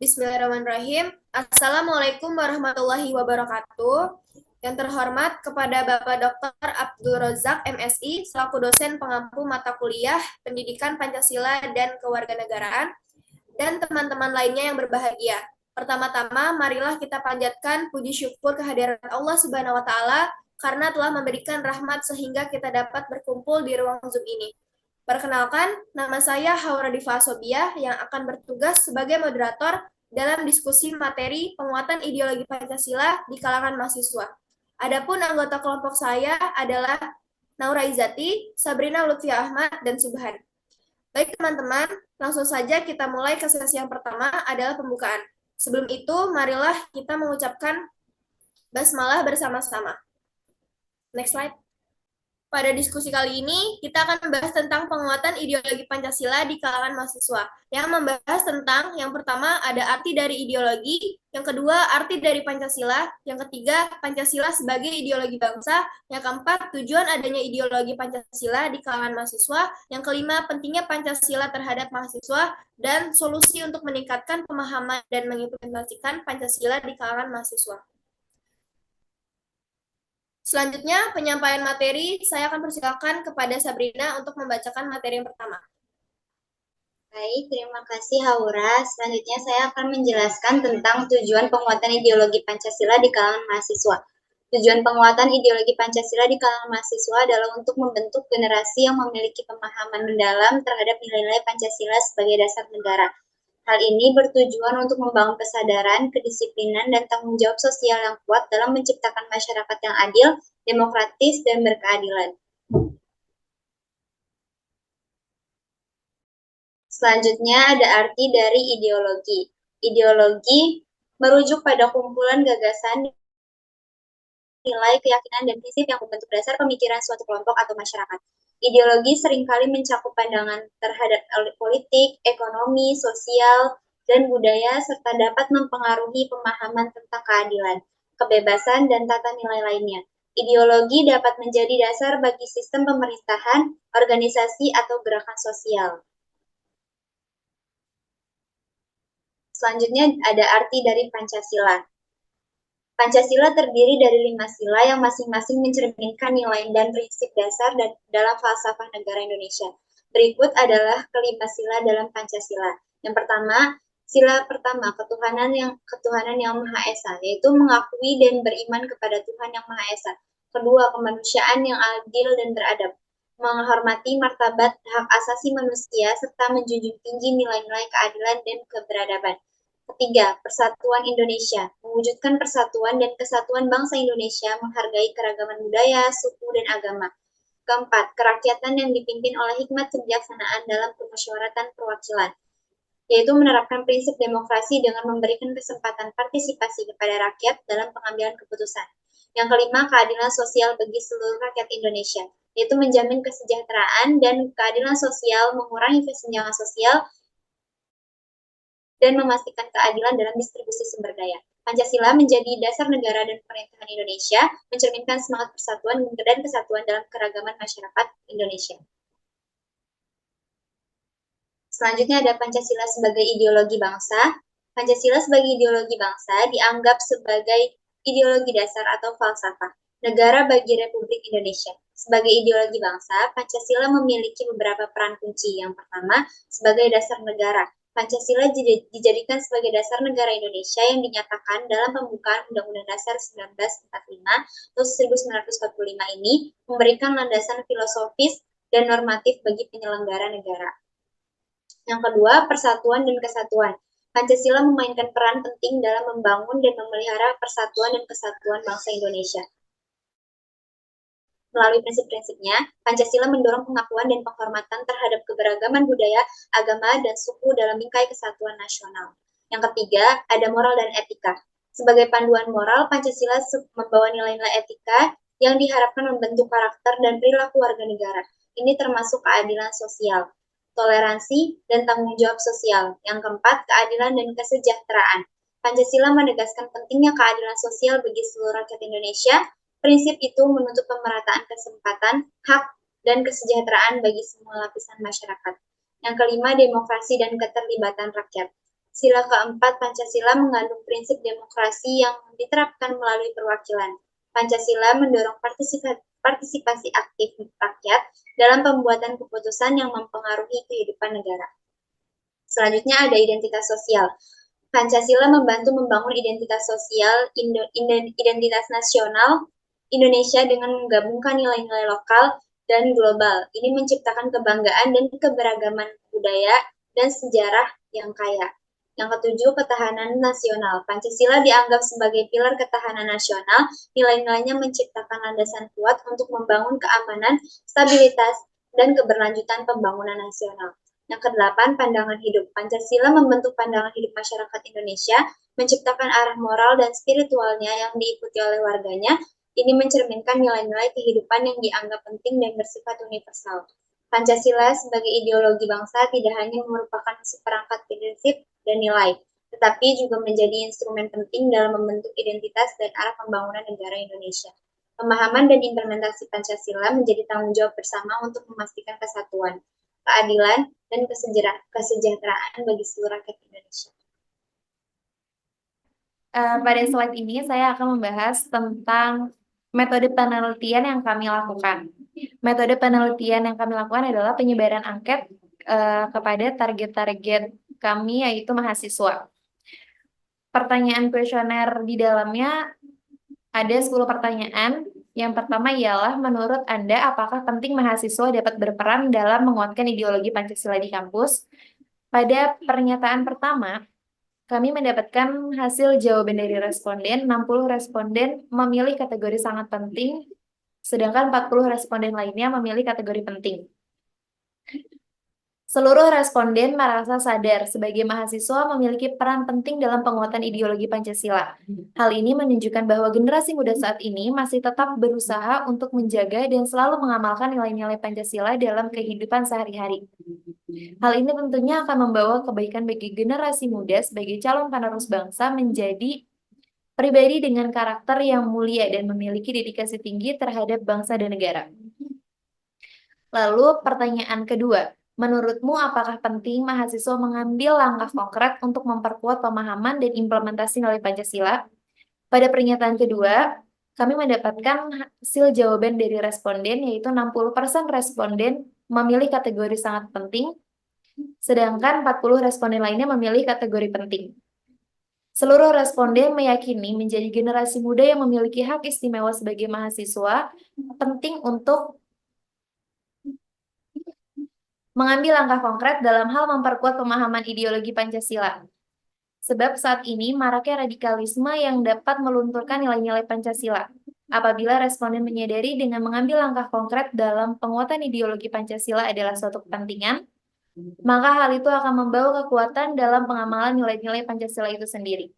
Bismillahirrahmanirrahim. Assalamualaikum warahmatullahi wabarakatuh. Yang terhormat kepada Bapak Dr. Abdul Razak MSI selaku dosen pengampu mata kuliah Pendidikan Pancasila dan Kewarganegaraan dan teman-teman lainnya yang berbahagia. Pertama-tama, marilah kita panjatkan puji syukur kehadiran Allah Subhanahu wa taala karena telah memberikan rahmat sehingga kita dapat berkumpul di ruang Zoom ini. Perkenalkan, nama saya Haura Diva Asobiah yang akan bertugas sebagai moderator dalam diskusi materi penguatan ideologi Pancasila di kalangan mahasiswa. Adapun anggota kelompok saya adalah Naura Izati, Sabrina Lutfia Ahmad, dan Subhan. Baik teman-teman, langsung saja kita mulai ke sesi yang pertama adalah pembukaan. Sebelum itu, marilah kita mengucapkan basmalah bersama-sama. Next slide. Pada diskusi kali ini, kita akan membahas tentang penguatan ideologi Pancasila di kalangan mahasiswa. Yang membahas tentang, yang pertama, ada arti dari ideologi, yang kedua, arti dari Pancasila, yang ketiga, Pancasila sebagai ideologi bangsa, yang keempat, tujuan adanya ideologi Pancasila di kalangan mahasiswa, yang kelima, pentingnya Pancasila terhadap mahasiswa, dan solusi untuk meningkatkan pemahaman dan mengimplementasikan Pancasila di kalangan mahasiswa. Selanjutnya, penyampaian materi, saya akan persilakan kepada Sabrina untuk membacakan materi yang pertama. Baik, terima kasih Haura. Selanjutnya saya akan menjelaskan tentang tujuan penguatan ideologi Pancasila di kalangan mahasiswa. Tujuan penguatan ideologi Pancasila di kalangan mahasiswa adalah untuk membentuk generasi yang memiliki pemahaman mendalam terhadap nilai-nilai Pancasila sebagai dasar negara. Hal ini bertujuan untuk membangun kesadaran, kedisiplinan, dan tanggung jawab sosial yang kuat dalam menciptakan masyarakat yang adil, demokratis, dan berkeadilan. Selanjutnya ada arti dari ideologi. Ideologi merujuk pada kumpulan gagasan, nilai, keyakinan, dan prinsip yang membentuk dasar pemikiran suatu kelompok atau masyarakat. Ideologi seringkali mencakup pandangan terhadap politik, ekonomi, sosial, dan budaya, serta dapat mempengaruhi pemahaman tentang keadilan, kebebasan, dan tata nilai lainnya. Ideologi dapat menjadi dasar bagi sistem pemerintahan, organisasi, atau gerakan sosial. Selanjutnya ada arti dari Pancasila. Pancasila terdiri dari 5 sila yang masing-masing mencerminkan nilai dan prinsip dasar dalam falsafah negara Indonesia. Berikut adalah kelima sila dalam Pancasila. Yang pertama, sila pertama, ketuhanan yang Maha Esa, yaitu mengakui dan beriman kepada Tuhan yang Maha Esa. Kedua, kemanusiaan yang adil dan beradab, menghormati martabat hak asasi manusia serta menjunjung tinggi nilai-nilai keadilan dan keberadaban. Ketiga, persatuan Indonesia, mewujudkan persatuan dan kesatuan bangsa Indonesia, menghargai keragaman budaya, suku, dan agama. Keempat, kerakyatan yang dipimpin oleh hikmat kebijaksanaan dalam permusyawaratan perwakilan, yaitu menerapkan prinsip demokrasi dengan memberikan kesempatan partisipasi kepada rakyat dalam pengambilan keputusan. Yang kelima, keadilan sosial bagi seluruh rakyat Indonesia, yaitu menjamin kesejahteraan dan keadilan sosial, mengurangi kesenjangan sosial, dan memastikan keadilan dalam distribusi sumber daya. Pancasila menjadi dasar negara dan pemerintahan Indonesia, mencerminkan semangat persatuan dan kesatuan dalam keragaman masyarakat Indonesia. Selanjutnya ada Pancasila sebagai ideologi bangsa. Pancasila sebagai ideologi bangsa dianggap sebagai ideologi dasar atau falsafah negara bagi Republik Indonesia. Sebagai ideologi bangsa, Pancasila memiliki beberapa peran kunci. Yang pertama, sebagai dasar negara. Pancasila dijadikan sebagai dasar negara Indonesia yang dinyatakan dalam pembukaan Undang-Undang Dasar 1945 atau 1945 ini memberikan landasan filosofis dan normatif bagi penyelenggara negara. Yang kedua, persatuan dan kesatuan. Pancasila memainkan peran penting dalam membangun dan memelihara persatuan dan kesatuan bangsa Indonesia. Melalui prinsip-prinsipnya, Pancasila mendorong pengakuan dan penghormatan terhadap keberagaman budaya, agama, dan suku dalam bingkai kesatuan nasional. Yang ketiga, ada moral dan etika. Sebagai panduan moral, Pancasila membawa nilai-nilai etika yang diharapkan membentuk karakter dan perilaku warga negara. Ini termasuk keadilan sosial, toleransi, dan tanggung jawab sosial. Yang keempat, keadilan dan kesejahteraan. Pancasila menegaskan pentingnya keadilan sosial bagi seluruh rakyat Indonesia. Prinsip itu menuntut pemerataan kesempatan, hak, dan kesejahteraan bagi semua lapisan masyarakat. Yang kelima, demokrasi dan keterlibatan rakyat. Sila keempat Pancasila mengandung prinsip demokrasi yang diterapkan melalui perwakilan. Pancasila mendorong partisipasi aktif rakyat dalam pembuatan keputusan yang mempengaruhi kehidupan negara. Selanjutnya ada identitas sosial. Pancasila membantu membangun identitas sosial, identitas nasional Indonesia dengan menggabungkan nilai-nilai lokal dan global. Ini menciptakan kebanggaan dan keberagaman budaya dan sejarah yang kaya. Yang ketujuh, ketahanan nasional. Pancasila dianggap sebagai pilar ketahanan nasional. Nilai-nilainya menciptakan landasan kuat untuk membangun keamanan, stabilitas, dan keberlanjutan pembangunan nasional. Yang kedelapan, pandangan hidup. Pancasila membentuk pandangan hidup masyarakat Indonesia, menciptakan arah moral dan spiritualnya yang diikuti oleh warganya. Ini mencerminkan nilai-nilai kehidupan yang dianggap penting dan bersifat universal. Pancasila sebagai ideologi bangsa tidak hanya merupakan seperangkat prinsip dan nilai, tetapi juga menjadi instrumen penting dalam membentuk identitas dan arah pembangunan negara Indonesia. Pemahaman dan implementasi Pancasila menjadi tanggung jawab bersama untuk memastikan kesatuan, keadilan, dan kesejahteraan bagi seluruh rakyat Indonesia. Pada slide ini saya akan membahas tentang metode penelitian yang kami lakukan. Metode penelitian yang kami lakukan adalah penyebaran angket kepada target-target kami, yaitu mahasiswa. Pertanyaan kuesioner di dalamnya ada 10 pertanyaan. Yang pertama ialah, menurut Anda, apakah penting mahasiswa dapat berperan dalam menguatkan ideologi Pancasila di kampus? Pada pernyataan pertama, kami mendapatkan hasil jawaban dari responden. 60 responden memilih kategori sangat penting, sedangkan 40 responden lainnya memilih kategori penting. Seluruh responden merasa sadar sebagai mahasiswa memiliki peran penting dalam penguatan ideologi Pancasila. Hal ini menunjukkan bahwa generasi muda saat ini masih tetap berusaha untuk menjaga dan selalu mengamalkan nilai-nilai Pancasila dalam kehidupan sehari-hari. Hal ini tentunya akan membawa kebaikan bagi generasi muda sebagai calon penerus bangsa menjadi pribadi dengan karakter yang mulia dan memiliki dedikasi tinggi terhadap bangsa dan negara. Lalu pertanyaan kedua, menurutmu apakah penting mahasiswa mengambil langkah konkret untuk memperkuat pemahaman dan implementasi nilai Pancasila? Pada pernyataan kedua, kami mendapatkan hasil jawaban dari responden, yaitu 60% responden memilih kategori sangat penting, sedangkan 40 responden lainnya memilih kategori penting. Seluruh responden meyakini menjadi generasi muda yang memiliki hak istimewa sebagai mahasiswa penting untuk mengambil langkah konkret dalam hal memperkuat pemahaman ideologi Pancasila. Sebab saat ini maraknya radikalisme yang dapat melunturkan nilai-nilai Pancasila. Apabila responden menyadari dengan mengambil langkah konkret dalam penguatan ideologi Pancasila adalah suatu kepentingan, maka hal itu akan membawa kekuatan dalam pengamalan nilai-nilai Pancasila itu sendiri.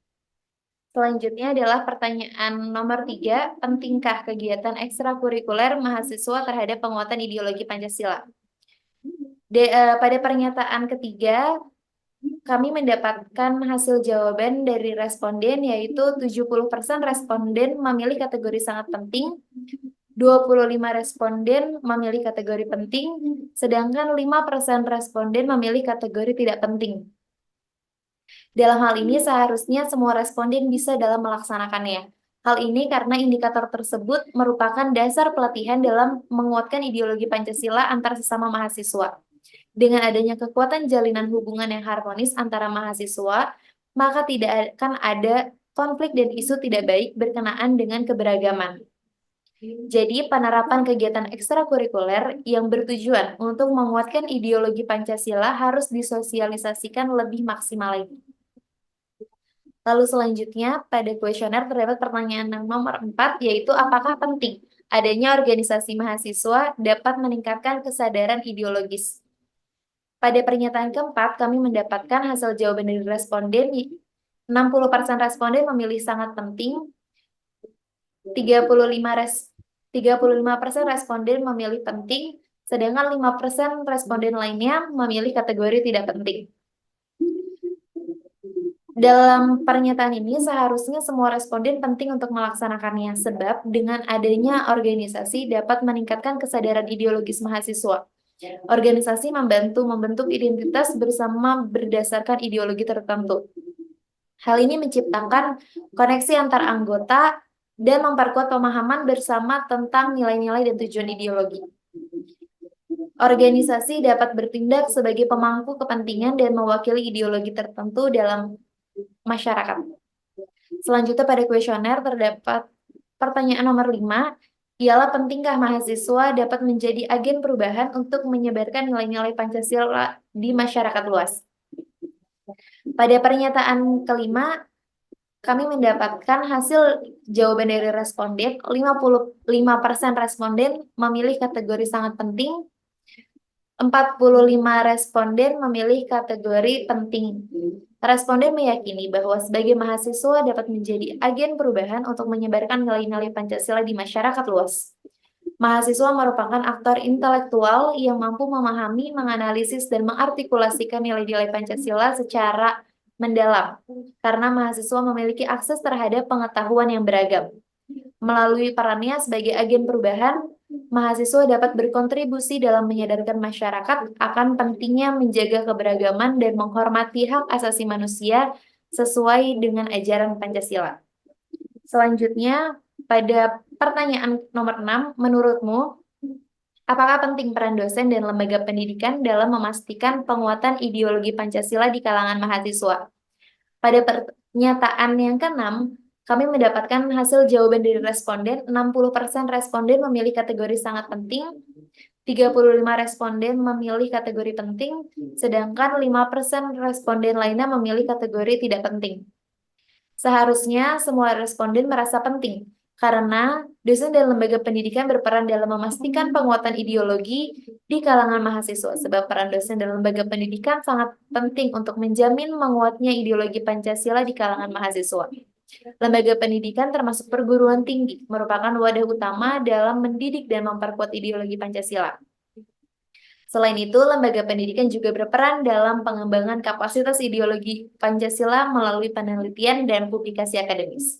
Selanjutnya adalah pertanyaan nomor 3, pentingkah kegiatan ekstrakurikuler mahasiswa terhadap penguatan ideologi Pancasila? Pada pernyataan ketiga, kami mendapatkan hasil jawaban dari responden, yaitu 70% responden memilih kategori sangat penting, 25 responden memilih kategori penting, sedangkan 5% responden memilih kategori tidak penting. Dalam hal ini seharusnya semua responden bisa dalam melaksanakannya. Hal ini karena indikator tersebut merupakan dasar pelatihan dalam menguatkan ideologi Pancasila antar sesama mahasiswa. Dengan adanya kekuatan jalinan hubungan yang harmonis antara mahasiswa, maka tidak akan ada konflik dan isu tidak baik berkenaan dengan keberagaman. Jadi, penerapan kegiatan ekstrakurikuler yang bertujuan untuk menguatkan ideologi Pancasila harus disosialisasikan lebih maksimal lagi. Lalu selanjutnya, pada kuesioner terdapat pertanyaan yang nomor 4, yaitu apakah penting adanya organisasi mahasiswa dapat meningkatkan kesadaran ideologis? Pada pernyataan keempat, kami mendapatkan hasil jawaban dari responden. 60% responden memilih sangat penting, 35% responden memilih penting, sedangkan 5% responden lainnya memilih kategori tidak penting. Dalam pernyataan ini, seharusnya semua responden penting untuk melaksanakannya, sebab dengan adanya organisasi dapat meningkatkan kesadaran ideologis mahasiswa. Organisasi membantu membentuk identitas bersama berdasarkan ideologi tertentu. Hal ini menciptakan koneksi antar anggota dan memperkuat pemahaman bersama tentang nilai-nilai dan tujuan ideologi. Organisasi dapat bertindak sebagai pemangku kepentingan dan mewakili ideologi tertentu dalam masyarakat. Selanjutnya pada kuesioner terdapat pertanyaan nomor 5, ialah pentingkah mahasiswa dapat menjadi agen perubahan untuk menyebarkan nilai-nilai Pancasila di masyarakat luas. Pada pernyataan kelima, kami mendapatkan hasil jawaban dari responden, 55% responden memilih kategori sangat penting, 45 responden memilih kategori penting. Responden meyakini bahwa sebagai mahasiswa dapat menjadi agen perubahan untuk menyebarkan nilai-nilai Pancasila di masyarakat luas. Mahasiswa merupakan aktor intelektual yang mampu memahami, menganalisis, dan mengartikulasikan nilai-nilai Pancasila secara mendalam, karena mahasiswa memiliki akses terhadap pengetahuan yang beragam. Melalui perannya sebagai agen perubahan, mahasiswa dapat berkontribusi dalam menyadarkan masyarakat akan pentingnya menjaga keberagaman dan menghormati hak asasi manusia sesuai dengan ajaran Pancasila. Selanjutnya, pada pertanyaan nomor 6, menurutmu, apakah penting peran dosen dan lembaga pendidikan dalam memastikan penguatan ideologi Pancasila di kalangan mahasiswa? Pada pernyataan yang ke-6, kami mendapatkan hasil jawaban dari responden, 60% responden memilih kategori sangat penting, 35 responden memilih kategori penting, sedangkan 5% responden lainnya memilih kategori tidak penting. Seharusnya semua responden merasa penting, karena dosen dan lembaga pendidikan berperan dalam memastikan penguatan ideologi di kalangan mahasiswa, sebab peran dosen dan lembaga pendidikan sangat penting untuk menjamin menguatnya ideologi Pancasila di kalangan mahasiswa. Lembaga pendidikan termasuk perguruan tinggi, merupakan wadah utama dalam mendidik dan memperkuat ideologi Pancasila. Selain itu, lembaga pendidikan juga berperan dalam pengembangan kapasitas ideologi Pancasila melalui penelitian dan publikasi akademis.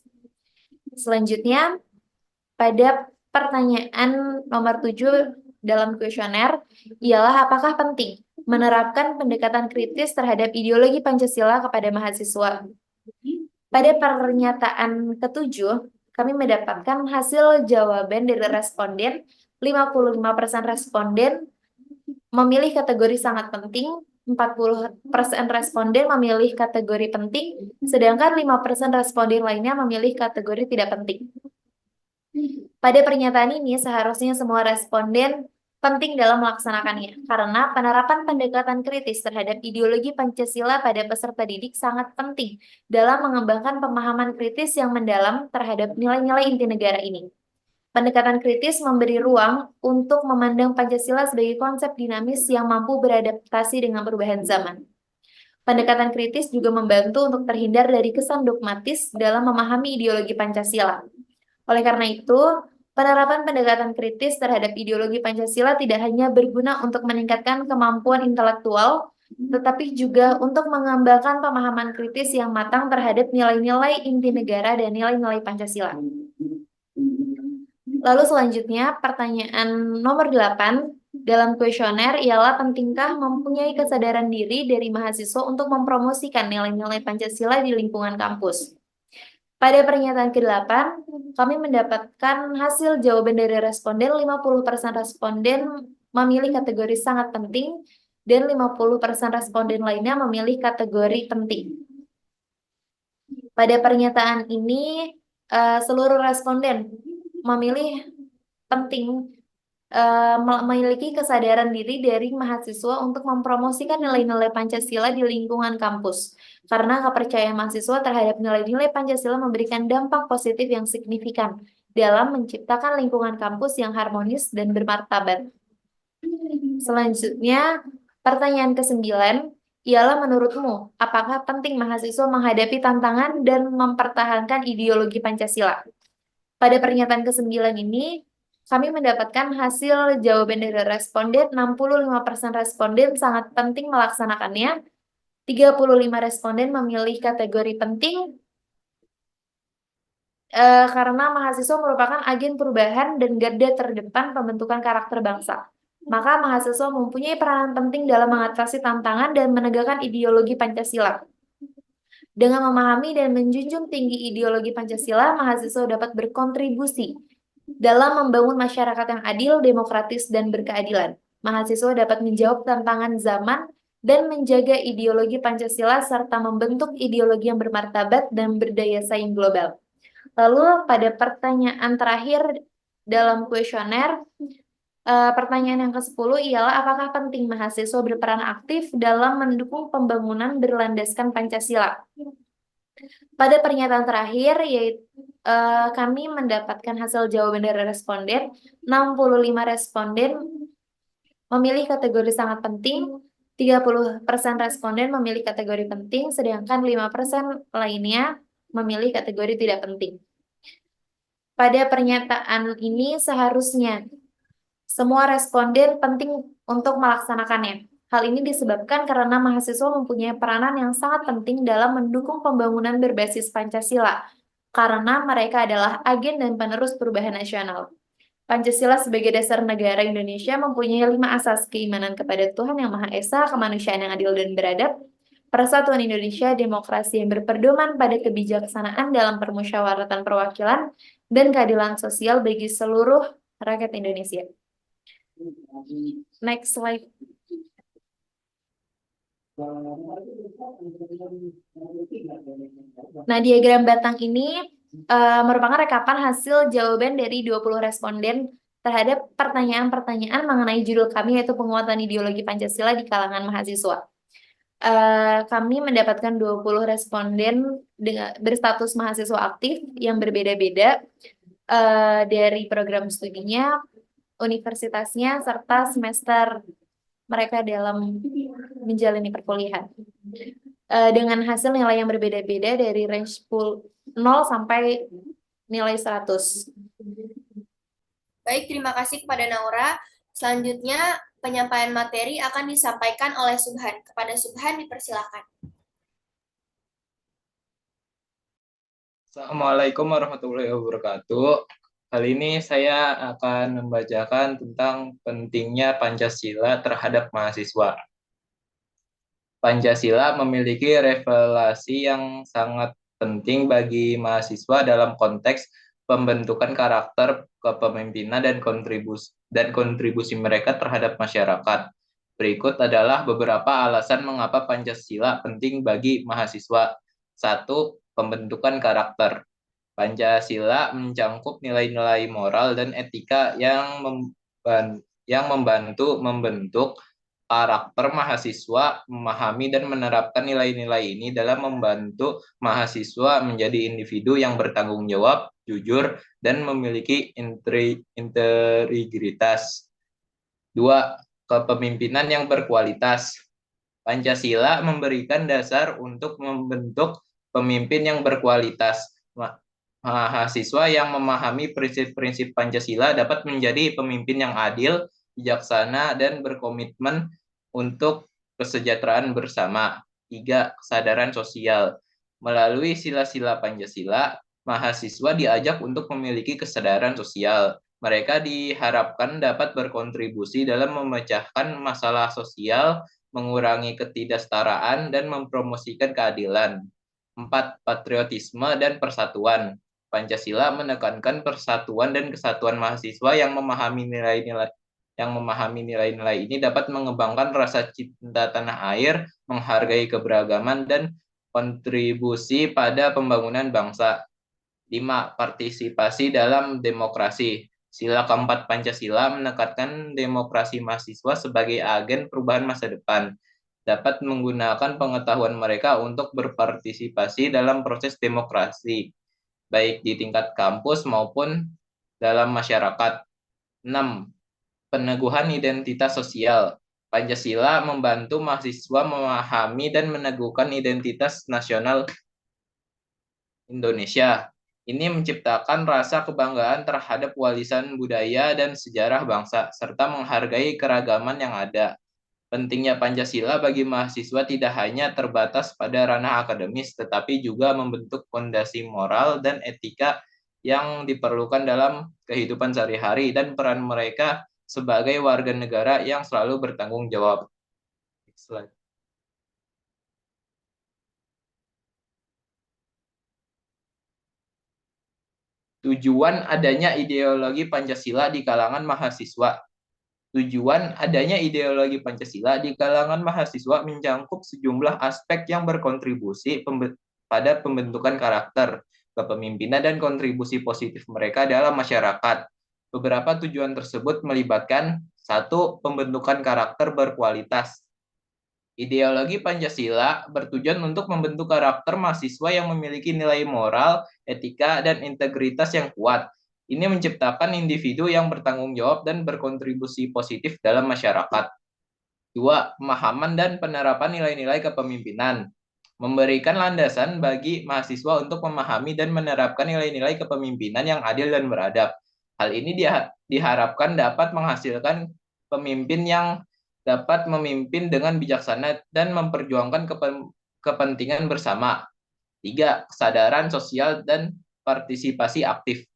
Selanjutnya, pada pertanyaan nomor 7 dalam kuesioner, ialah apakah penting menerapkan pendekatan kritis terhadap ideologi Pancasila kepada mahasiswa? Pada pernyataan ke-7, kami mendapatkan hasil jawaban dari responden, 55% responden memilih kategori sangat penting, 40% responden memilih kategori penting, sedangkan 5% responden lainnya memilih kategori tidak penting. Pada pernyataan ini, seharusnya semua responden penting dalam melaksanakannya, karena penerapan pendekatan kritis terhadap ideologi Pancasila pada peserta didik sangat penting dalam mengembangkan pemahaman kritis yang mendalam terhadap nilai-nilai inti negara ini. Pendekatan kritis memberi ruang untuk memandang Pancasila sebagai konsep dinamis yang mampu beradaptasi dengan perubahan zaman. Pendekatan kritis juga membantu untuk terhindar dari kesan dogmatis dalam memahami ideologi Pancasila. Oleh karena itu, penerapan pendekatan kritis terhadap ideologi Pancasila tidak hanya berguna untuk meningkatkan kemampuan intelektual, tetapi juga untuk mengembangkan pemahaman kritis yang matang terhadap nilai-nilai inti negara dan nilai-nilai Pancasila. Lalu selanjutnya, pertanyaan nomor 8 dalam kuesioner ialah pentingkah mempunyai kesadaran diri dari mahasiswa untuk mempromosikan nilai-nilai Pancasila di lingkungan kampus. Pada pernyataan ke-8, kami mendapatkan hasil jawaban dari responden, 50% responden memilih kategori sangat penting, dan 50% responden lainnya memilih kategori penting. Pada pernyataan ini, seluruh responden memilih penting memiliki kesadaran diri dari mahasiswa untuk mempromosikan nilai-nilai Pancasila di lingkungan kampus. Karena kepercayaan mahasiswa terhadap nilai-nilai Pancasila memberikan dampak positif yang signifikan dalam menciptakan lingkungan kampus yang harmonis dan bermartabat. Selanjutnya, pertanyaan ke-9 ialah menurutmu, apakah penting mahasiswa menghadapi tantangan dan mempertahankan ideologi Pancasila? Pada pernyataan ke-9 ini, kami mendapatkan hasil jawaban dari responden, 65% responden sangat penting melaksanakannya, 35 responden memilih kategori penting, karena mahasiswa merupakan agen perubahan dan garda terdepan pembentukan karakter bangsa. Maka mahasiswa mempunyai peranan penting dalam mengatasi tantangan dan menegakkan ideologi Pancasila. Dengan memahami dan menjunjung tinggi ideologi Pancasila, mahasiswa dapat berkontribusi dalam membangun masyarakat yang adil, demokratis, dan berkeadilan. Mahasiswa dapat menjawab tantangan zaman dan menjaga ideologi Pancasila serta membentuk ideologi yang bermartabat dan berdaya saing global. Lalu pada pertanyaan terakhir dalam kuesioner, pertanyaan yang ke-10 ialah apakah penting mahasiswa berperan aktif dalam mendukung pembangunan berlandaskan Pancasila? Pada pernyataan terakhir, yaitu kami mendapatkan hasil jawaban dari responden. 65 responden memilih kategori sangat penting, 30% responden memilih kategori penting, sedangkan 5% lainnya memilih kategori tidak penting. Pada pernyataan ini seharusnya semua responden penting untuk melaksanakannya. Hal ini disebabkan karena mahasiswa mempunyai peranan yang sangat penting dalam mendukung pembangunan berbasis Pancasila, karena mereka adalah agen dan penerus perubahan nasional. Pancasila sebagai dasar negara Indonesia mempunyai 5 asas: keimanan kepada Tuhan Yang Maha Esa, kemanusiaan yang adil dan beradab, persatuan Indonesia, demokrasi yang berpedoman pada kebijaksanaan dalam permusyawaratan perwakilan, dan keadilan sosial bagi seluruh rakyat Indonesia. Next slide. Nah, diagram batang ini merupakan rekapan hasil jawaban dari 20 responden terhadap pertanyaan-pertanyaan mengenai judul kami, yaitu penguatan ideologi Pancasila di kalangan mahasiswa. Kami mendapatkan 20 responden dengan berstatus mahasiswa aktif yang berbeda-beda dari program studinya, universitasnya, serta semester mereka dalam menjalani perkuliahan. Dengan hasil nilai yang berbeda-beda dari range 0 sampai nilai 100. Baik, terima kasih kepada Naura. Selanjutnya, penyampaian materi akan disampaikan oleh Subhan. Kepada Subhan, dipersilakan. Assalamualaikum warahmatullahi wabarakatuh. Kali ini saya akan membacakan tentang pentingnya Pancasila terhadap mahasiswa. Pancasila memiliki revelasi yang sangat penting bagi mahasiswa dalam konteks pembentukan karakter kepemimpinan dan kontribusi mereka terhadap masyarakat. Berikut adalah beberapa alasan mengapa Pancasila penting bagi mahasiswa. 1. Pembentukan karakter. Pancasila mencangkup nilai-nilai moral dan etika yang membantu membentuk karakter mahasiswa, memahami dan menerapkan nilai-nilai ini dalam membantu mahasiswa menjadi individu yang bertanggung jawab, jujur, dan memiliki integritas. 2. Kepemimpinan yang berkualitas. Pancasila memberikan dasar untuk membentuk pemimpin yang berkualitas. Mahasiswa yang memahami prinsip-prinsip Pancasila dapat menjadi pemimpin yang adil, bijaksana, dan berkomitmen untuk kesejahteraan bersama. 3. Kesadaran sosial. Melalui sila-sila Pancasila, mahasiswa diajak untuk memiliki kesadaran sosial. Mereka diharapkan dapat berkontribusi dalam memecahkan masalah sosial, mengurangi ketidaksetaraan, dan mempromosikan keadilan. 4. Patriotisme dan persatuan. Pancasila menekankan persatuan dan kesatuan mahasiswa yang memahami nilai-nilai ini dapat mengembangkan rasa cinta tanah air, menghargai keberagaman, dan kontribusi pada pembangunan bangsa. 5. Partisipasi dalam demokrasi. Sila keempat Pancasila menekankan demokrasi mahasiswa sebagai agen perubahan masa depan, dapat menggunakan pengetahuan mereka untuk berpartisipasi dalam proses demokrasi, baik di tingkat kampus maupun dalam masyarakat. 6. Peneguhan identitas sosial. Pancasila membantu mahasiswa memahami dan meneguhkan identitas nasional Indonesia. Ini menciptakan rasa kebanggaan terhadap warisan budaya dan sejarah bangsa, serta menghargai keragaman yang ada. Pentingnya Pancasila bagi mahasiswa tidak hanya terbatas pada ranah akademis, tetapi juga membentuk fondasi moral dan etika yang diperlukan dalam kehidupan sehari-hari, dan peran mereka sebagai warga negara yang selalu bertanggung jawab. Slide. Tujuan adanya ideologi Pancasila di kalangan mahasiswa. Tujuan adanya ideologi Pancasila di kalangan mahasiswa mencakup sejumlah aspek yang berkontribusi pada pembentukan karakter, kepemimpinan, dan kontribusi positif mereka dalam masyarakat. Beberapa tujuan tersebut melibatkan: 1. Pembentukan karakter berkualitas. Ideologi Pancasila bertujuan untuk membentuk karakter mahasiswa yang memiliki nilai moral, etika, dan integritas yang kuat. Ini menciptakan individu yang bertanggung jawab dan berkontribusi positif dalam masyarakat. 2. Pemahaman dan penerapan nilai-nilai kepemimpinan. Memberikan landasan bagi mahasiswa untuk memahami dan menerapkan nilai-nilai kepemimpinan yang adil dan beradab. Hal ini diharapkan dapat menghasilkan pemimpin yang dapat memimpin dengan bijaksana dan memperjuangkan kepentingan bersama. 3. Kesadaran sosial dan partisipasi aktif.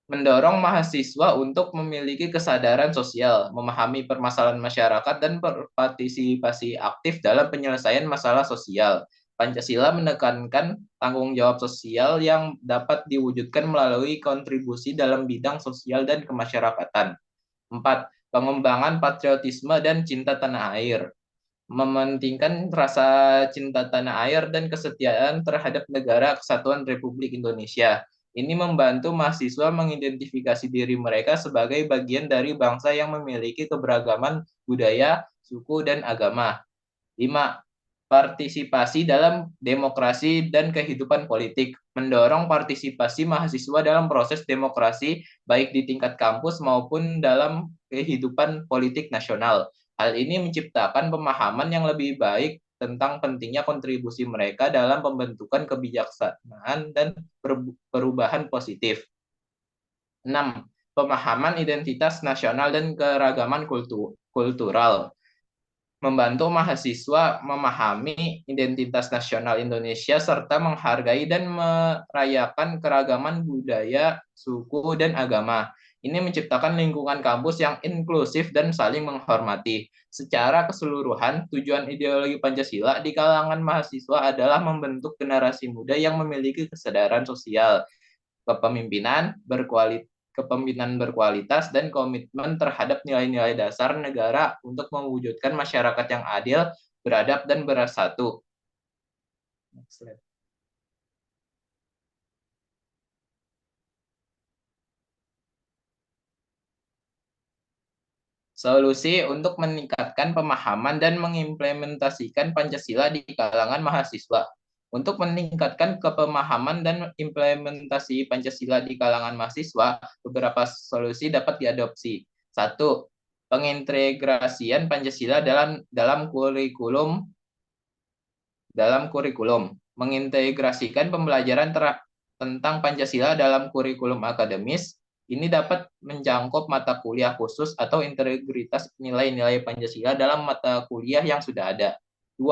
Mendorong mahasiswa untuk memiliki kesadaran sosial, memahami permasalahan masyarakat, dan berpartisipasi aktif dalam penyelesaian masalah sosial. Pancasila menekankan tanggung jawab sosial yang dapat diwujudkan melalui kontribusi dalam bidang sosial dan kemasyarakatan. 4. Pengembangan patriotisme dan cinta tanah air. Mementingkan rasa cinta tanah air dan kesetiaan terhadap negara kesatuan Republik Indonesia. Ini membantu mahasiswa mengidentifikasi diri mereka sebagai bagian dari bangsa yang memiliki keberagaman budaya, suku, dan agama. 5. Partisipasi dalam demokrasi dan kehidupan politik. Mendorong partisipasi mahasiswa dalam proses demokrasi, baik di tingkat kampus maupun dalam kehidupan politik nasional. Hal ini menciptakan pemahaman yang lebih baik tentang pentingnya kontribusi mereka dalam pembentukan kebijaksanaan dan perubahan positif. 6. Pemahaman identitas nasional dan keragaman kultural. Membantu mahasiswa memahami identitas nasional Indonesia serta menghargai dan merayakan keragaman budaya, suku, dan agama. Ini menciptakan lingkungan kampus yang inklusif dan saling menghormati. Secara keseluruhan, tujuan ideologi Pancasila di kalangan mahasiswa adalah membentuk generasi muda yang memiliki kesadaran sosial, kepemimpinan berkualitas, dan komitmen terhadap nilai-nilai dasar negara untuk mewujudkan masyarakat yang adil, beradab, dan bersatu. Solusi untuk meningkatkan pemahaman dan mengimplementasikan Pancasila di kalangan mahasiswa. Untuk meningkatkan kepemahaman dan implementasi Pancasila di kalangan mahasiswa, beberapa solusi dapat diadopsi. 1. Pengintegrasian Pancasila dalam kurikulum. Mengintegrasikan pembelajaran tentang Pancasila dalam kurikulum akademis. Ini dapat mencakup mata kuliah khusus atau integritas nilai-nilai Pancasila dalam mata kuliah yang sudah ada. 2.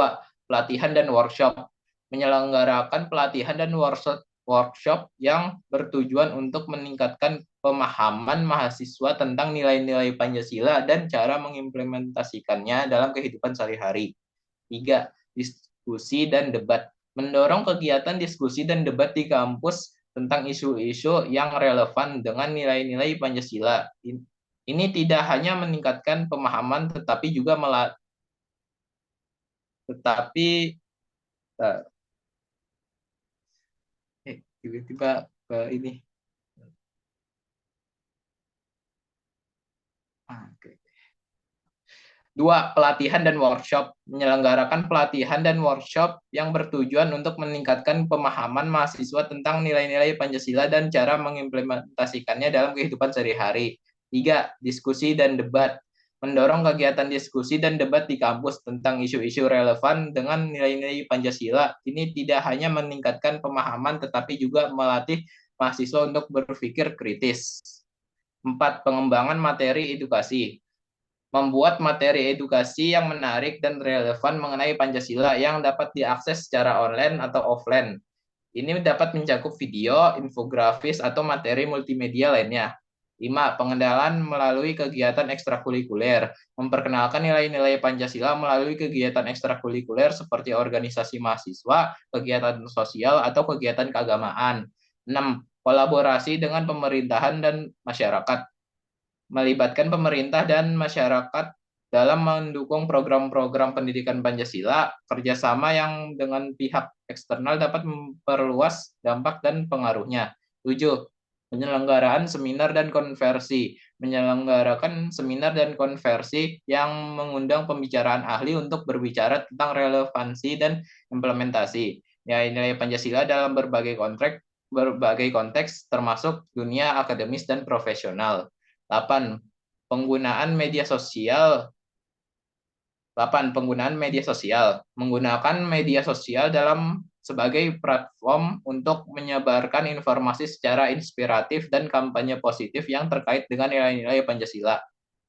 Pelatihan dan workshop. Menyelenggarakan pelatihan dan workshop yang bertujuan untuk meningkatkan pemahaman mahasiswa tentang nilai-nilai Pancasila dan cara mengimplementasikannya dalam kehidupan sehari-hari. 3. Diskusi dan debat. Mendorong kegiatan diskusi dan debat di kampus tentang isu-isu yang relevan dengan nilai-nilai Pancasila. Ini tidak hanya meningkatkan pemahaman, tetapi juga tiba-tiba ini. Oke. 2. Pelatihan dan workshop. Menyelenggarakan pelatihan dan workshop yang bertujuan untuk meningkatkan pemahaman mahasiswa tentang nilai-nilai Pancasila dan cara mengimplementasikannya dalam kehidupan sehari-hari. 3. Diskusi dan debat. Mendorong kegiatan diskusi dan debat di kampus tentang isu-isu relevan dengan nilai-nilai Pancasila. Ini tidak hanya meningkatkan pemahaman, tetapi juga melatih mahasiswa untuk berpikir kritis. 4. Pengembangan materi edukasi. Membuat materi edukasi yang menarik dan relevan mengenai Pancasila yang dapat diakses secara online atau offline. Ini dapat mencakup video, infografis, atau materi multimedia lainnya. 5. Pengenalan melalui kegiatan ekstrakurikuler. Memperkenalkan nilai-nilai Pancasila melalui kegiatan ekstrakurikuler seperti organisasi mahasiswa, kegiatan sosial, atau kegiatan keagamaan. 6. Kolaborasi dengan pemerintahan dan masyarakat. Melibatkan pemerintah dan masyarakat dalam mendukung program-program pendidikan Pancasila, kerjasama yang dengan pihak eksternal dapat memperluas dampak dan pengaruhnya. 7. Penyelenggaraan seminar dan konversi. Menyelenggarakan seminar dan konversi yang mengundang pembicaraan ahli untuk berbicara tentang relevansi dan implementasi nilai-nilai Pancasila dalam berbagai konteks termasuk dunia akademis dan profesional. 8. Penggunaan media sosial. 8. Penggunaan media sosial. Menggunakan media sosial sebagai platform untuk menyebarkan informasi secara inspiratif dan kampanye positif yang terkait dengan nilai-nilai Pancasila.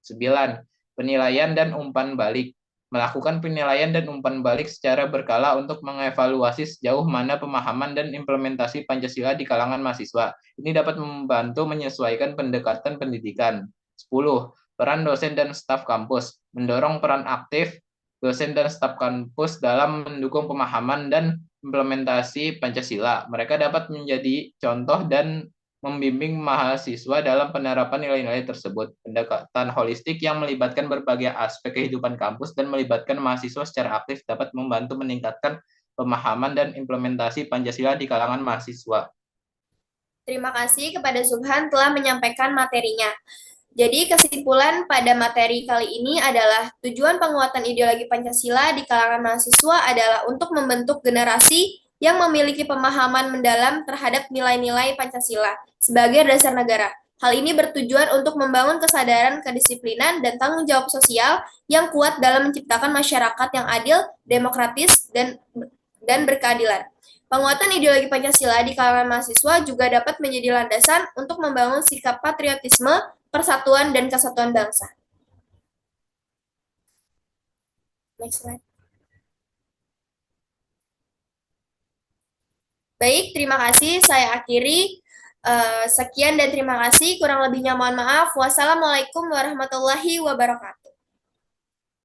9. Penilaian dan umpan balik. Melakukan penilaian dan umpan balik secara berkala untuk mengevaluasi sejauh mana pemahaman dan implementasi Pancasila di kalangan mahasiswa. Ini dapat membantu menyesuaikan pendekatan pendidikan. 10. Peran dosen dan staf kampus. Mendorong peran aktif dosen dan staf kampus dalam mendukung pemahaman dan implementasi Pancasila. Mereka dapat menjadi contoh dan membimbing mahasiswa dalam penerapan nilai-nilai tersebut. Pendekatan holistik yang melibatkan berbagai aspek kehidupan kampus dan melibatkan mahasiswa secara aktif dapat membantu meningkatkan pemahaman dan implementasi Pancasila di kalangan mahasiswa. Terima kasih kepada Subhan telah menyampaikan materinya. Jadi kesimpulan pada materi kali ini adalah tujuan penguatan ideologi Pancasila di kalangan mahasiswa adalah untuk membentuk generasi yang memiliki pemahaman mendalam terhadap nilai-nilai Pancasila sebagai dasar negara. Hal ini bertujuan untuk membangun kesadaran kedisiplinan dan tanggung jawab sosial yang kuat dalam menciptakan masyarakat yang adil, demokratis, dan berkeadilan. Penguatan ideologi Pancasila di kalangan mahasiswa juga dapat menjadi landasan untuk membangun sikap patriotisme, persatuan, dan kesatuan bangsa. Next slide. Baik, terima kasih. Saya akhiri. Sekian dan terima kasih. Kurang lebihnya mohon maaf. Wassalamualaikum warahmatullahi wabarakatuh.